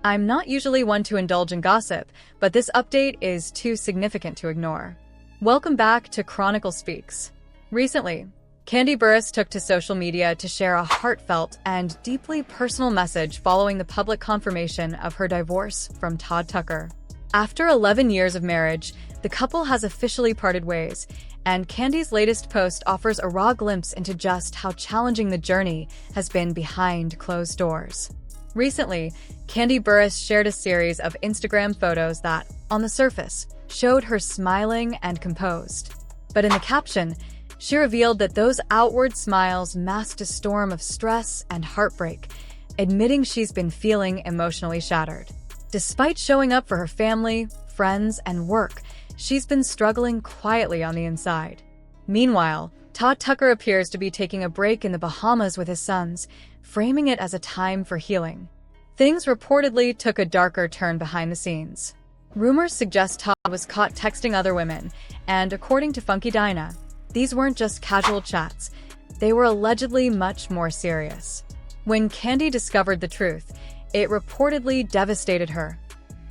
I'm not usually one to indulge in gossip, but this update is too significant to ignore. Welcome back to Chronicle Speaks. Recently, Kandi Burruss took to social media to share a heartfelt and deeply personal message following the public confirmation of her divorce from Todd Tucker. After 11 years of marriage, the couple has officially parted ways, and Kandi's latest post offers a raw glimpse into just how challenging the journey has been behind closed doors. Recently, Kandi Burruss shared a series of Instagram photos that, on the surface, showed her smiling and composed. But in the caption, she revealed that those outward smiles masked a storm of stress and heartbreak, admitting she's been feeling emotionally shattered. Despite showing up for her family, friends, and work, she's been struggling quietly on the inside. Meanwhile, Todd Tucker appears to be taking a break in the Bahamas with his sons, framing it as a time for healing. Things reportedly took a darker turn behind the scenes. Rumors suggest Todd was caught texting other women, and according to Funky Dinah, these weren't just casual chats, they were allegedly much more serious. When Kandi discovered the truth, it reportedly devastated her,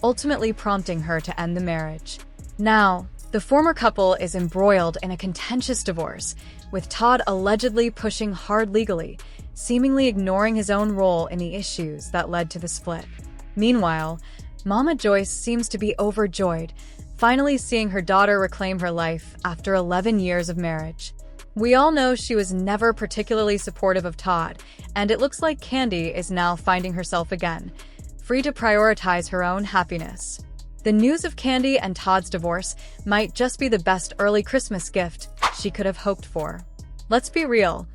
ultimately prompting her to end the marriage. Now, the former couple is embroiled in a contentious divorce, with Todd allegedly pushing hard legally, seemingly ignoring his own role in the issues that led to the split. Meanwhile, Mama Joyce seems to be overjoyed, finally seeing her daughter reclaim her life after 11 years of marriage. We all know she was never particularly supportive of Todd, and it looks like Kandi is now finding herself again, free to prioritize her own happiness. The news of Kandi and Todd's divorce might just be the best early Christmas gift she could have hoped for. Let's be real,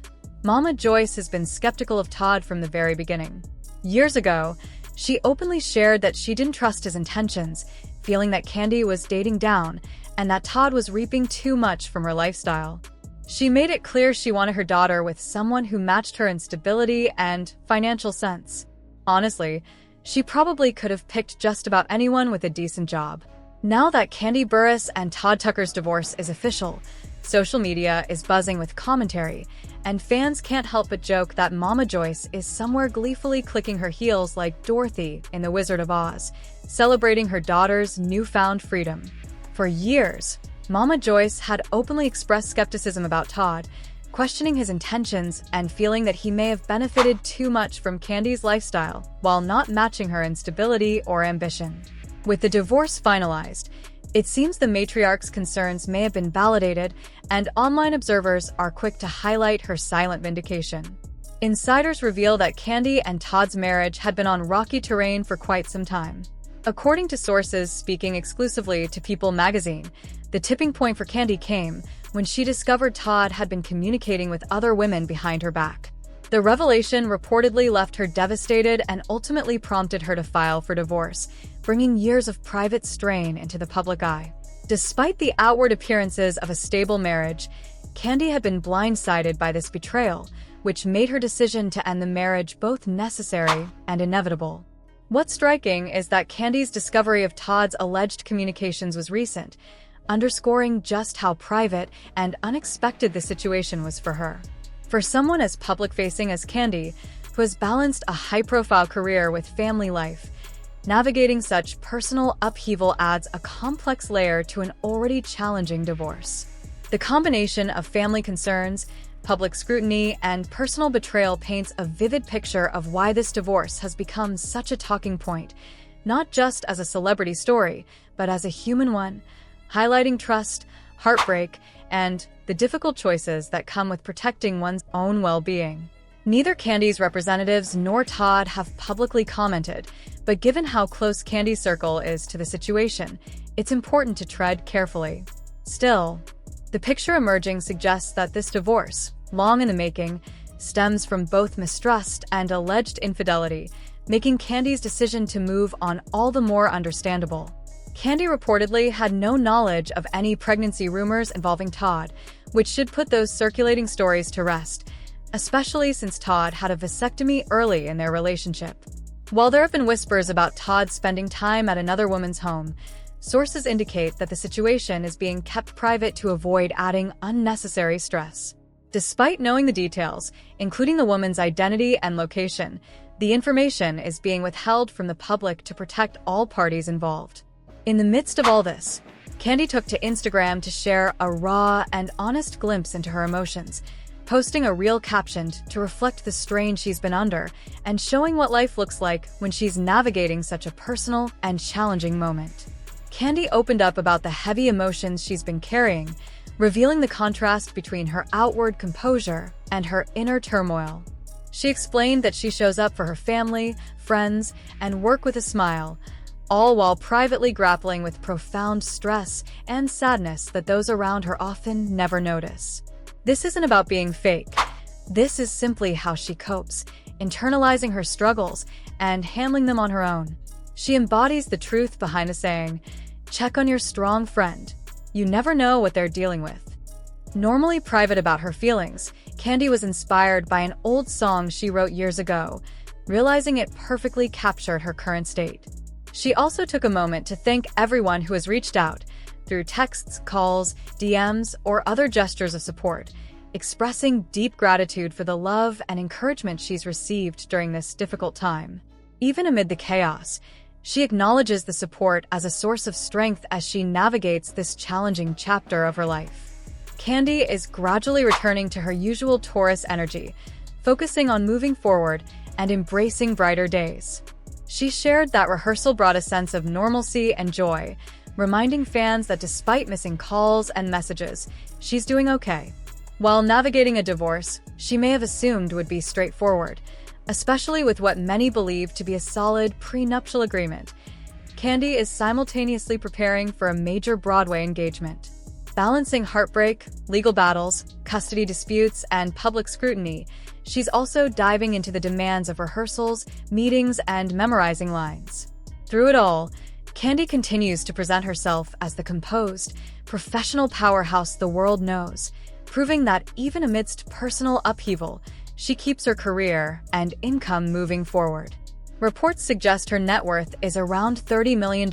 Mama Joyce has been skeptical of Todd from the very beginning. Years ago, she openly shared that she didn't trust his intentions, feeling that Kandi was dating down and that Todd was reaping too much from her lifestyle. She made it clear she wanted her daughter with someone who matched her in stability and financial sense. Honestly, she probably could have picked just about anyone with a decent job. Now that Kandi Burruss and Todd Tucker's divorce is official, social media is buzzing with commentary, and fans can't help but joke that Mama Joyce is somewhere gleefully clicking her heels like Dorothy in The Wizard of Oz, celebrating her daughter's newfound freedom. For years, Mama Joyce had openly expressed skepticism about Todd, questioning his intentions and feeling that he may have benefited too much from Kandi's lifestyle while not matching her in stability or ambition. With the divorce finalized, it seems the matriarch's concerns may have been validated, and online observers are quick to highlight her silent vindication. Insiders reveal that Kandi and Todd's marriage had been on rocky terrain for quite some time. According to sources speaking exclusively to People magazine, the tipping point for Kandi came when she discovered Todd had been communicating with other women behind her back. The revelation reportedly left her devastated and ultimately prompted her to file for divorce, bringing years of private strain into the public eye. Despite the outward appearances of a stable marriage, Kandi had been blindsided by this betrayal, which made her decision to end the marriage both necessary and inevitable. What's striking is that Kandi's discovery of Todd's alleged communications was recent, underscoring just how private and unexpected the situation was for her. For someone as public-facing as Kandi, who has balanced a high-profile career with family life, navigating such personal upheaval adds a complex layer to an already challenging divorce. The combination of family concerns, public scrutiny, and personal betrayal paints a vivid picture of why this divorce has become such a talking point, not just as a celebrity story, but as a human one, highlighting trust, heartbreak, and the difficult choices that come with protecting one's own well-being. Neither Kandi's representatives nor Todd have publicly commented, but given how close Kandi's circle is to the situation, it's important to tread carefully. Still, the picture emerging suggests that this divorce, long in the making, stems from both mistrust and alleged infidelity, making Kandi's decision to move on all the more understandable. Kandi reportedly had no knowledge of any pregnancy rumors involving Todd, which should put those circulating stories to rest, especially since Todd had a vasectomy early in their relationship. While there have been whispers about Todd spending time at another woman's home, sources indicate that the situation is being kept private to avoid adding unnecessary stress. Despite knowing the details, including the woman's identity and location, The information is being withheld from the public to protect all parties involved. In the midst of all this, Kandi took to Instagram to share a raw and honest glimpse into her emotions, posting a reel captioned to reflect the strain she's been under and showing what life looks like when she's navigating such a personal and challenging moment. Kandi opened up about the heavy emotions she's been carrying, revealing the contrast between her outward composure and her inner turmoil. She explained that she shows up for her family, friends, and work with a smile, all while privately grappling with profound stress and sadness that those around her often never notice. This isn't about being fake. This is simply how she copes, internalizing her struggles and handling them on her own. She embodies the truth behind the saying, "Check on your strong friend. You never know what they're dealing with." Normally private about her feelings, Kandi was inspired by an old song she wrote years ago, realizing it perfectly captured her current state. She also took a moment to thank everyone who has reached out, through texts, calls, DMs, or other gestures of support, expressing deep gratitude for the love and encouragement she's received during this difficult time. Even amid the chaos, she acknowledges the support as a source of strength as she navigates this challenging chapter of her life. Kandi is gradually returning to her usual Taurus energy, focusing on moving forward and embracing brighter days. She shared that rehearsal brought a sense of normalcy and joy, reminding fans that despite missing calls and messages, she's doing okay. While navigating a divorce, she may have assumed would be straightforward, especially with what many believe to be a solid prenuptial agreement. Kandi is simultaneously preparing for a major Broadway engagement. Balancing heartbreak, legal battles, custody disputes, and public scrutiny, she's also diving into the demands of rehearsals, meetings, and memorizing lines. Through it all, Kandi continues to present herself as the composed, professional powerhouse the world knows, proving that even amidst personal upheaval, she keeps her career and income moving forward. Reports suggest her net worth is around $30 million,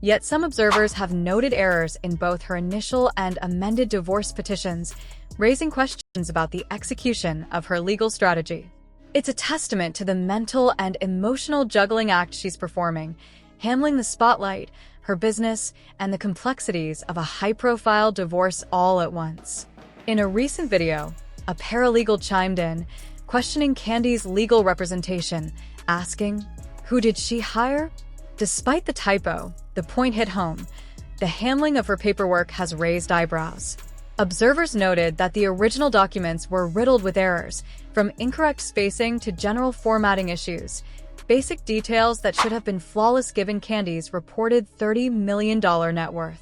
yet some observers have noted errors in both her initial and amended divorce petitions, raising questions about the execution of her legal strategy. It's a testament to the mental and emotional juggling act she's performing, handling the spotlight, her business, and the complexities of a high-profile divorce all at once. In a recent video, a paralegal chimed in, questioning Kandi's legal representation, asking, "Who did she hire?" Despite the typo, the point hit home. The handling of her paperwork has raised eyebrows. Observers noted that the original documents were riddled with errors, from incorrect spacing to general formatting issues, basic details that should have been flawless given Kandi's reported $30 million net worth.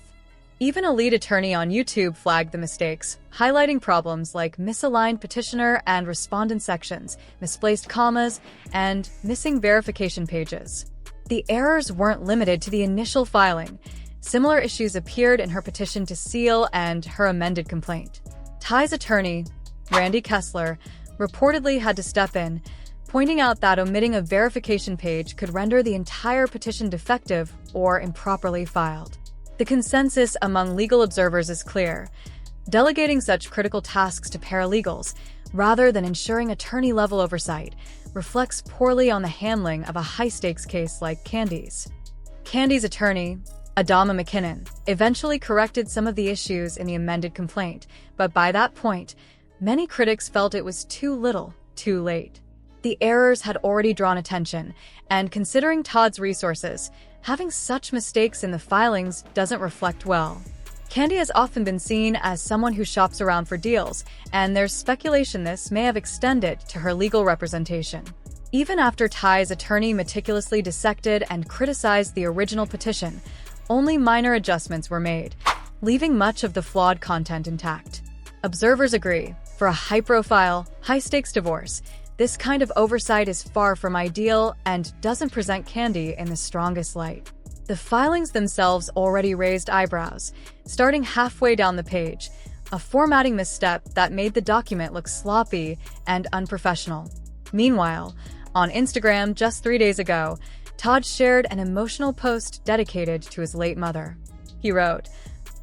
Even a lead attorney on YouTube flagged the mistakes, highlighting problems like misaligned petitioner and respondent sections, misplaced commas, and missing verification pages. The errors weren't limited to the initial filing. Similar issues appeared in her petition to seal and her amended complaint. Ch3ating's attorney, Randy Kessler, reportedly had to step in, pointing out that omitting a verification page could render the entire petition defective or improperly filed. The consensus among legal observers is clear. Delegating such critical tasks to paralegals, rather than ensuring attorney-level oversight, reflects poorly on the handling of a high-stakes case like Kandi's. Kandi's attorney, Adama McKinnon, eventually corrected some of the issues in the amended complaint, but by that point, many critics felt it was too little, too late. The errors had already drawn attention, and considering Todd's resources, having such mistakes in the filings doesn't reflect well. Kandi has often been seen as someone who shops around for deals, and there's speculation this may have extended to her legal representation. Even after Ch3ating's attorney meticulously dissected and criticized the original petition, only minor adjustments were made, leaving much of the flawed content intact. Observers agree, for a high-profile, high-stakes divorce, this kind of oversight is far from ideal and doesn't present Kandi in the strongest light. The filings themselves already raised eyebrows, starting halfway down the page, a formatting misstep that made the document look sloppy and unprofessional. Meanwhile, on Instagram just 3 days ago, Todd shared an emotional post dedicated to his late mother. He wrote,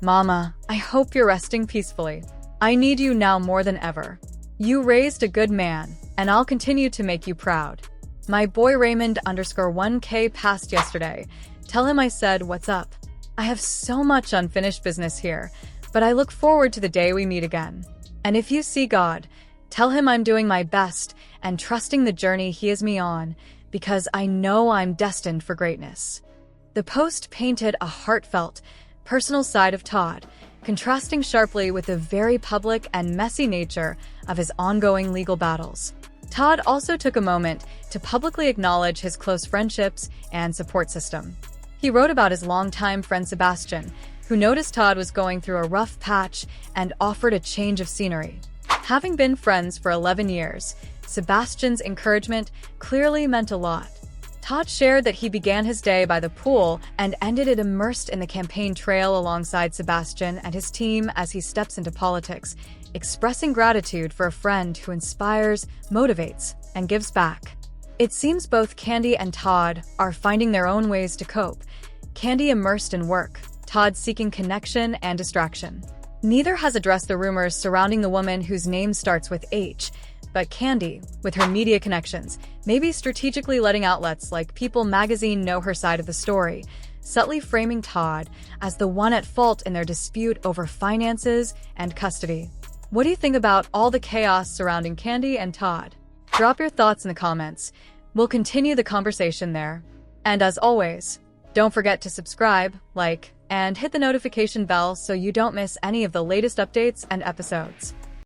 "Mama, I hope you're resting peacefully. I need you now more than ever. You raised a good man, and I'll continue to make you proud." My boy Raymond _1K passed yesterday. Tell him I said what's up. I have so much unfinished business here, but I look forward to the day we meet again. And if you see God, tell him I'm doing my best and trusting the journey he has me on, because I know I'm destined for greatness. The post painted a heartfelt, personal side of Todd, contrasting sharply with the very public and messy nature of his ongoing legal battles. Todd also took a moment to publicly acknowledge his close friendships and support system. He wrote about his longtime friend Sebastian, who noticed Todd was going through a rough patch and offered a change of scenery. Having been friends for 11 years, Sebastian's encouragement clearly meant a lot. Todd shared that he began his day by the pool and ended it immersed in the campaign trail alongside Sebastian and his team as he steps into politics, expressing gratitude for a friend who inspires, motivates, and gives back. It seems both Kandi and Todd are finding their own ways to cope. Kandi immersed in work, Todd seeking connection and distraction. Neither has addressed the rumors surrounding the woman whose name starts with H, but Kandi, with her media connections, may be strategically letting outlets like People magazine know her side of the story, subtly framing Todd as the one at fault in their dispute over finances and custody. What do you think about all the chaos surrounding Kandi and Todd? Drop your thoughts in the comments. We'll continue the conversation there. And as always, don't forget to subscribe, like, and hit the notification bell so you don't miss any of the latest updates and episodes.